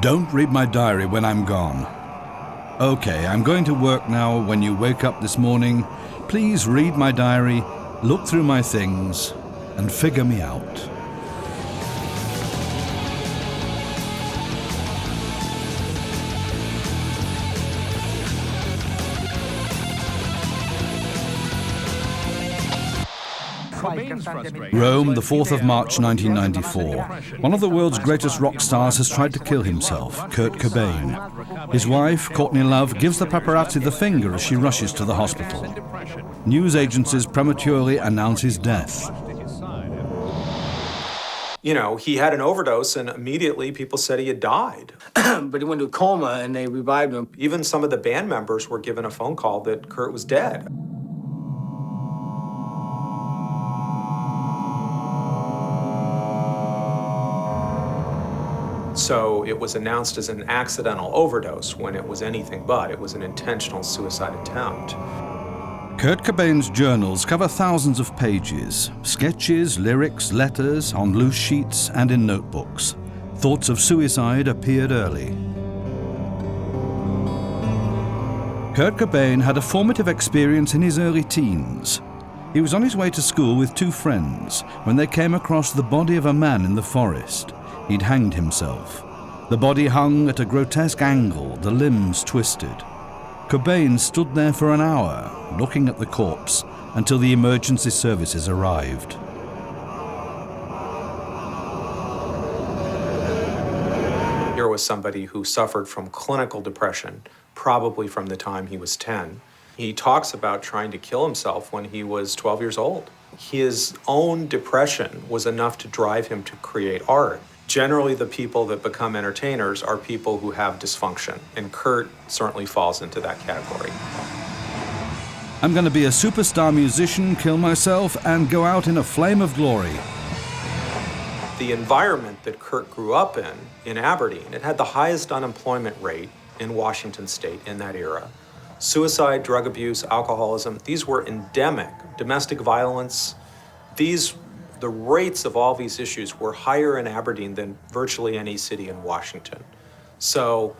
Don't read my diary when I'm gone. Okay, I'm going to work now. When you wake up this morning, please read my diary, look through my things, and figure me out. Rome, the 4th of March 1994. One of the world's greatest rock stars has tried to kill himself, Kurt Cobain. His wife, Courtney Love, gives the paparazzi the finger as she rushes to the hospital. News agencies prematurely announce his death. You know, he had an overdose and immediately people said he had died. But he went into a coma and they revived him. Even some of the band members were given a phone call that Kurt was dead. So it was announced as an accidental overdose when it was anything but. It was an intentional suicide attempt. Kurt Cobain's journals cover thousands of pages, sketches, lyrics, letters, on loose sheets and in notebooks. Thoughts of suicide appeared early. Kurt Cobain had a formative experience in his early teens. He was on his way to school with two friends when they came across the body of a man in the forest. He'd hanged himself. The body hung at a grotesque angle, the limbs twisted. Cobain stood there for an hour, looking at the corpse, until the emergency services arrived. Here was somebody who suffered from clinical depression, probably from the time he was 10. He talks about trying to kill himself when he was 12 years old. His own depression was enough to drive him to create art. Generally, the people that become entertainers are people who have dysfunction, and Kurt certainly falls into that category. I'm going to be a superstar musician, kill myself, and go out in a flame of glory. The environment that Kurt grew up in Aberdeen, it had the highest unemployment rate in Washington state in that era. Suicide, drug abuse, alcoholism, these were endemic. Domestic violence, the rates of all these issues were higher in Aberdeen than virtually any city in Washington. So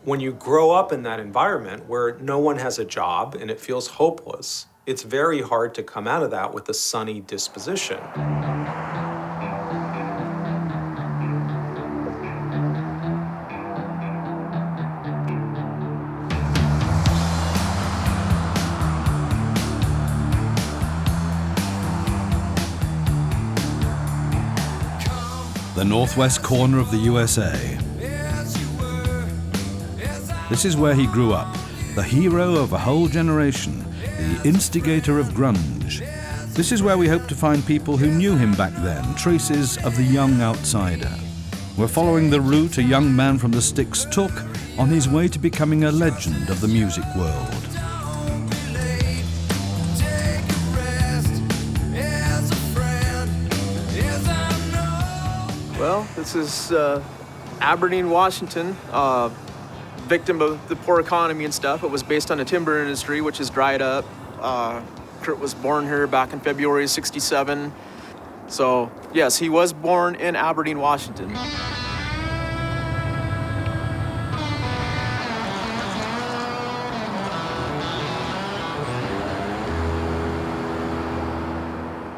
when you grow up in that environment where no one has a job and it feels hopeless, it's very hard to come out of that with a sunny disposition. The northwest corner of the USA. This is where he grew up, the hero of a whole generation, the instigator of grunge. This is where we hope to find people who knew him back then, traces of the young outsider. We're following the route a young man from the sticks took on his way to becoming a legend of the music world. Well, this is Aberdeen, Washington, victim of the poor economy and stuff. It was based on the timber industry, which is dried up. Kurt was born here back in February '67. So, yes, he was born in Aberdeen, Washington.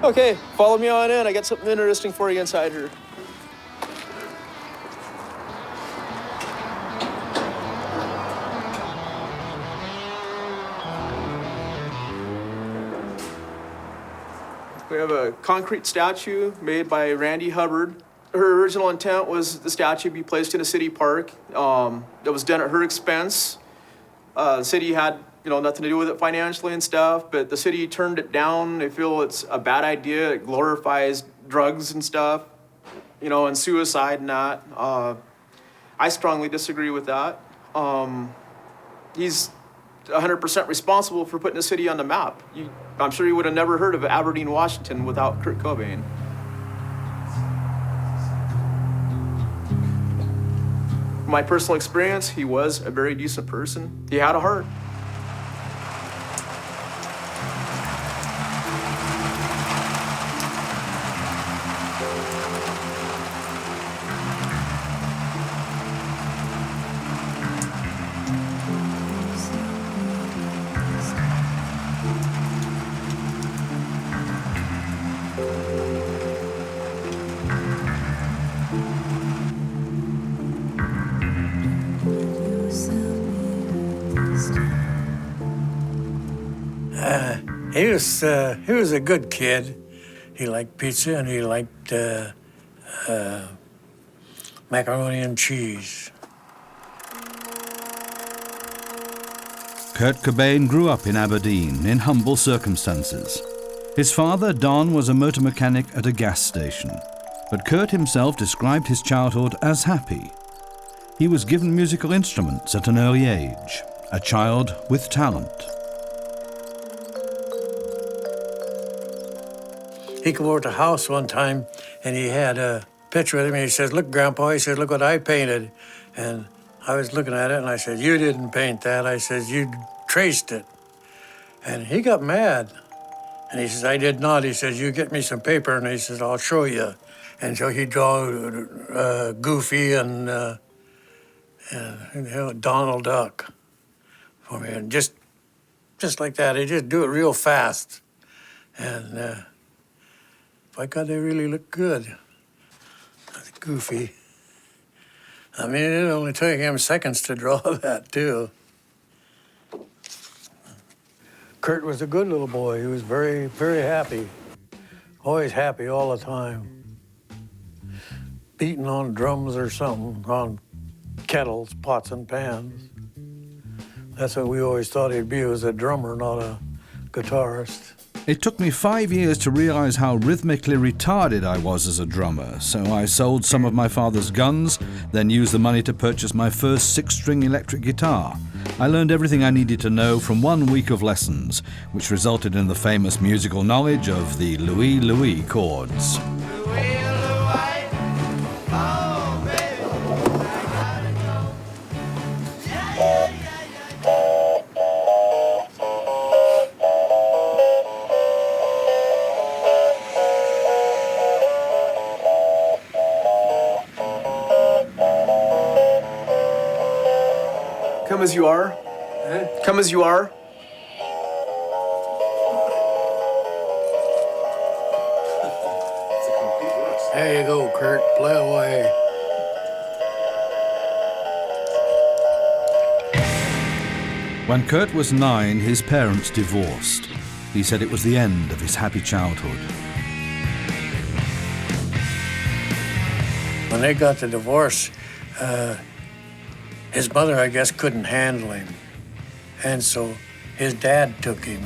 Okay, follow me on in. I got something interesting for you inside here. We have a concrete statue made by Randy Hubbard. Her original intent was the statue be placed in a city park. That was done at her expense. The city had, nothing to do with it financially and stuff, but the city turned it down. They feel it's a bad idea. It glorifies drugs and stuff, and suicide and that. I strongly disagree with that. He's 100% responsible for putting the city on the map. I'm sure you would have never heard of Aberdeen, Washington without Kurt Cobain. My personal experience, he was a very decent person. He had a heart. He was a good kid. He liked pizza and he liked macaroni and cheese. Kurt Cobain grew up in Aberdeen in humble circumstances. His father, Don, was a motor mechanic at a gas station, but Kurt himself described his childhood as happy. He was given musical instruments at an early age, a child with talent. He came over to the house one time and he had a picture with him. He says, "Look, Grandpa," he says, "look what I painted." And I was looking at it and I said, "You didn't paint that." I said, "You traced it." And he got mad. And he says, "I did not." He says, "You get me some paper." And he says, "I'll show you." And so he drew Goofy and Donald Duck for me. And just like that, he just do it real fast. And by God, they really look good. That's Goofy. I mean, it only took him seconds to draw that, too. Kurt was a good little boy. He was very, very happy. Always happy all the time. Beating on drums or something, on kettles, pots and pans. That's what we always thought he'd be, was a drummer, not a guitarist. It took me 5 years to realize how rhythmically retarded I was as a drummer, so I sold some of my father's guns, then used the money to purchase my first 6-string electric guitar. I learned everything I needed to know from 1 week of lessons, which resulted in the famous musical knowledge of the Louis Louis chords. Come as you are. Come as you are. There you go, Kurt. Play away. When Kurt was 9, his parents divorced. He said it was the end of his happy childhood. When they got the divorce, his mother, I guess, couldn't handle him. And so his dad took him.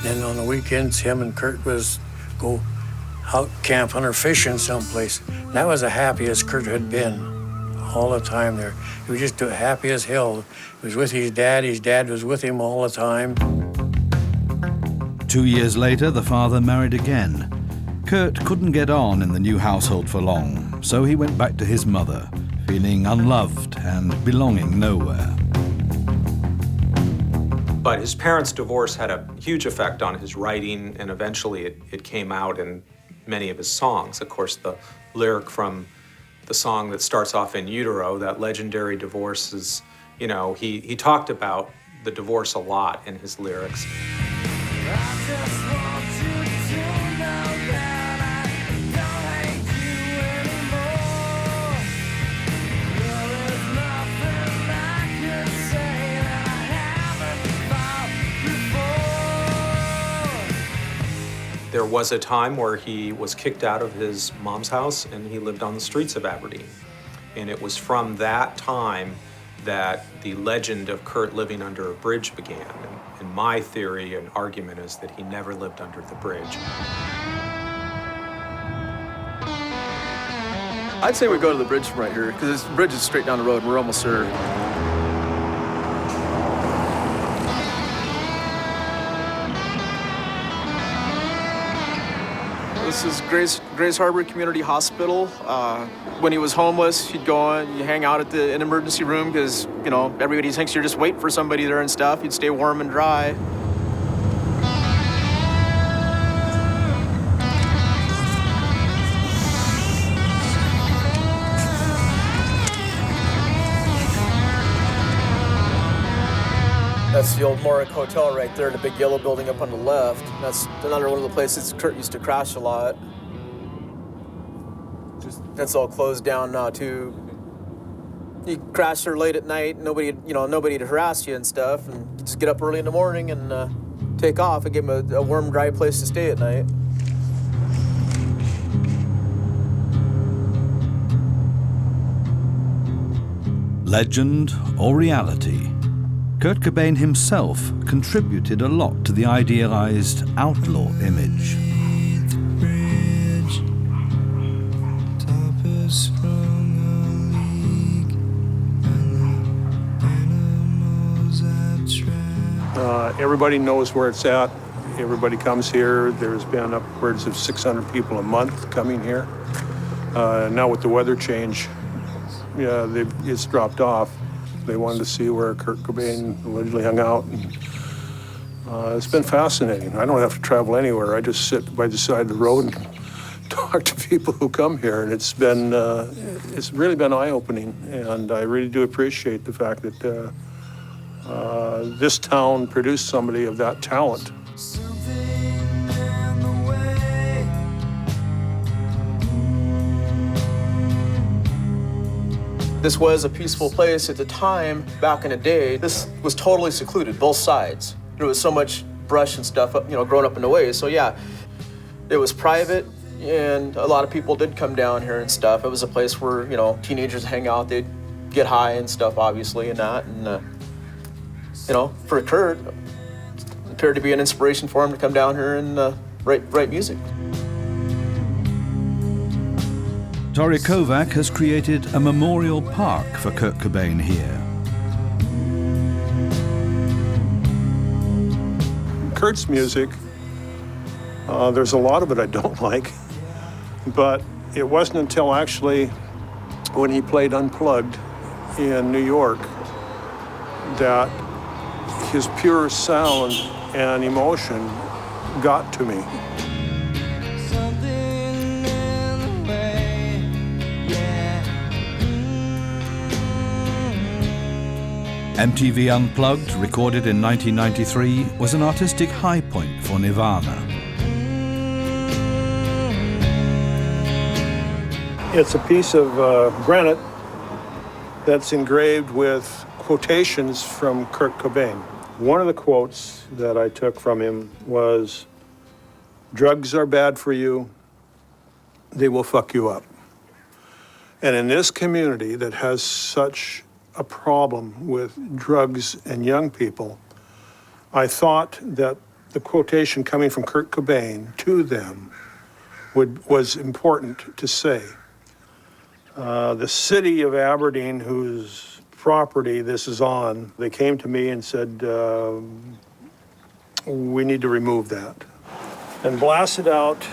Then on the weekends, him and Kurt was go out camping or fishing someplace. And that was the happiest Kurt had been all the time there. He was just happy as hell. He was with his dad was with him all the time. 2 years later, the father married again. Kurt couldn't get on in the new household for long, so he went back to his mother, feeling unloved and belonging nowhere. But his parents' divorce had a huge effect on his writing, and eventually it came out in many of his songs. Of course, the lyric from the song that starts off In Utero, that legendary divorce, is, you know, he talked about the divorce a lot in his lyrics. There was a time where he was kicked out of his mom's house and he lived on the streets of Aberdeen. And it was from that time that the legend of Kurt living under a bridge began. And my theory and argument is that he never lived under the bridge. I'd say we go to the bridge from right here, because this bridge is straight down the road. We're almost there. This is Grays Harbor Community Hospital. When he was homeless, he'd go and hang out in an emergency room because, you know, everybody thinks you're just waiting for somebody there and stuff. He'd stay warm and dry. That's the old Morick Hotel right there, the big yellow building up on the left. That's another one of the places Kurt used to crash a lot. That's all closed down now too. You crash there late at night, nobody to harass you and stuff, and just get up early in the morning and take off and give him a warm, dry place to stay at night. Legend or reality, Kurt Cobain himself contributed a lot to the idealized outlaw image. Everybody knows where it's at. Everybody comes here. There's been upwards of 600 people a month coming here. Now with the weather change, it's dropped off. They wanted to see where Kurt Cobain allegedly hung out. And, it's been fascinating. I don't have to travel anywhere. I just sit by the side of the road and talk to people who come here. And it's really been eye-opening. And I really do appreciate the fact that this town produced somebody of that talent. This was a peaceful place at the time, back in the day. This was totally secluded, both sides. There was so much brush and stuff, growing up in the way. So yeah, it was private, and a lot of people did come down here and stuff. It was a place where, teenagers hang out, they'd get high and stuff, obviously, and that. And, for Kurt, it appeared to be an inspiration for him to come down here and write music. Tori Kovac has created a memorial park for Kurt Cobain here. Kurt's music, there's a lot of it I don't like, but it wasn't until actually when he played Unplugged in New York that his pure sound and emotion got to me. MTV Unplugged, recorded in 1993, was an artistic high point for Nirvana. It's a piece of granite that's engraved with quotations from Kurt Cobain. One of the quotes that I took from him was, "Drugs are bad for you, they will fuck you up." And in this community that has such a problem with drugs and young people, I thought that the quotation coming from Kurt Cobain to them was important to say. The city of Aberdeen, whose property this is on, they came to me and said, we need to remove that. And blasted out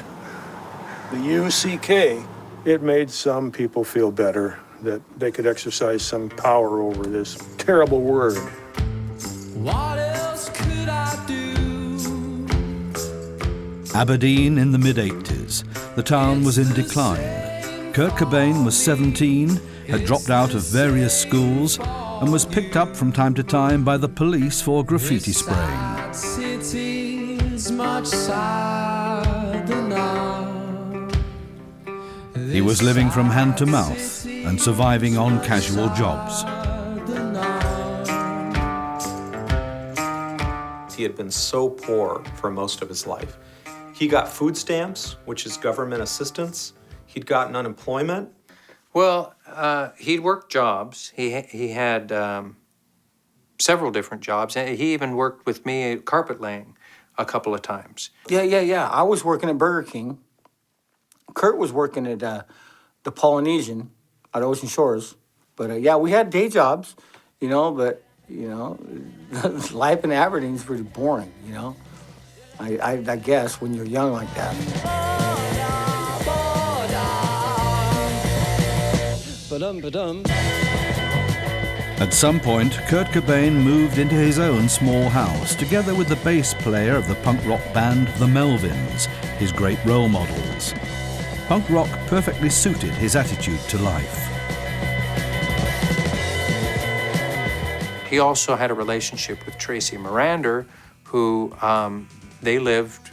the UCK. It made some people feel better that they could exercise some power over this terrible word. What else could I do? Aberdeen in the mid-80s. The town was in decline. Kurt Cobain was 17, had dropped out of various schools, and was picked up from time to time by the police for graffiti spraying. City's much sadder now. He was living from hand to mouth and surviving on casual jobs. He had been so poor for most of his life. He got food stamps, which is government assistance. He'd gotten unemployment. Well, he'd worked jobs. He had several different jobs. He even worked with me at carpet laying a couple of times. Yeah. I was working at Burger King. Kurt was working at the Polynesian at Ocean Shores. But yeah, we had day jobs, but, life in Aberdeen's pretty boring, I guess, when you're young like that. Ba-dum-ba-dum. At some point, Kurt Cobain moved into his own small house, together with the bass player of the punk rock band The Melvins, his great role models. Punk rock perfectly suited his attitude to life. He also had a relationship with Tracy Marander, who they lived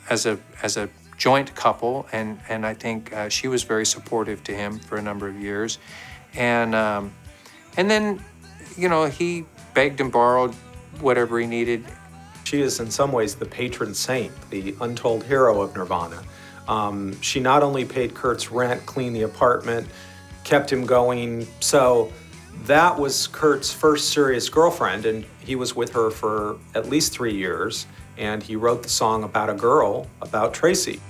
as a joint couple, and I think she was very supportive to him for a number of years, and then, you know, he begged and borrowed whatever he needed. She is in some ways the patron saint, the untold hero of Nirvana. She not only paid Kurt's rent, cleaned the apartment, kept him going. So that was Kurt's first serious girlfriend, and he was with her for at least 3 years. And he wrote the song about a girl, about Tracy.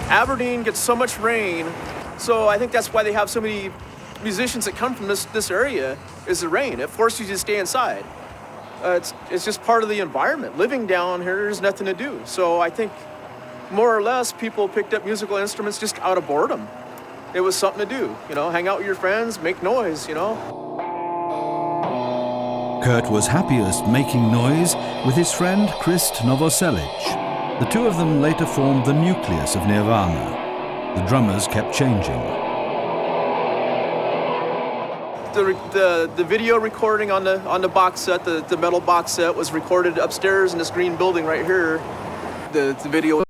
Aberdeen gets so much rain, so I think that's why they have so many musicians that come from this area, is the rain. It forces you to stay inside. It's just part of the environment. Living down here, there's nothing to do. So I think more or less people picked up musical instruments just out of boredom. It was something to do, you know, hang out with your friends, make noise, you know. Kurt was happiest making noise with his friend Krist Novoselic. The two of them later formed the nucleus of Nirvana. The drummers kept changing. The video recording on the box set, the metal box set, was recorded upstairs in this green building right here. The video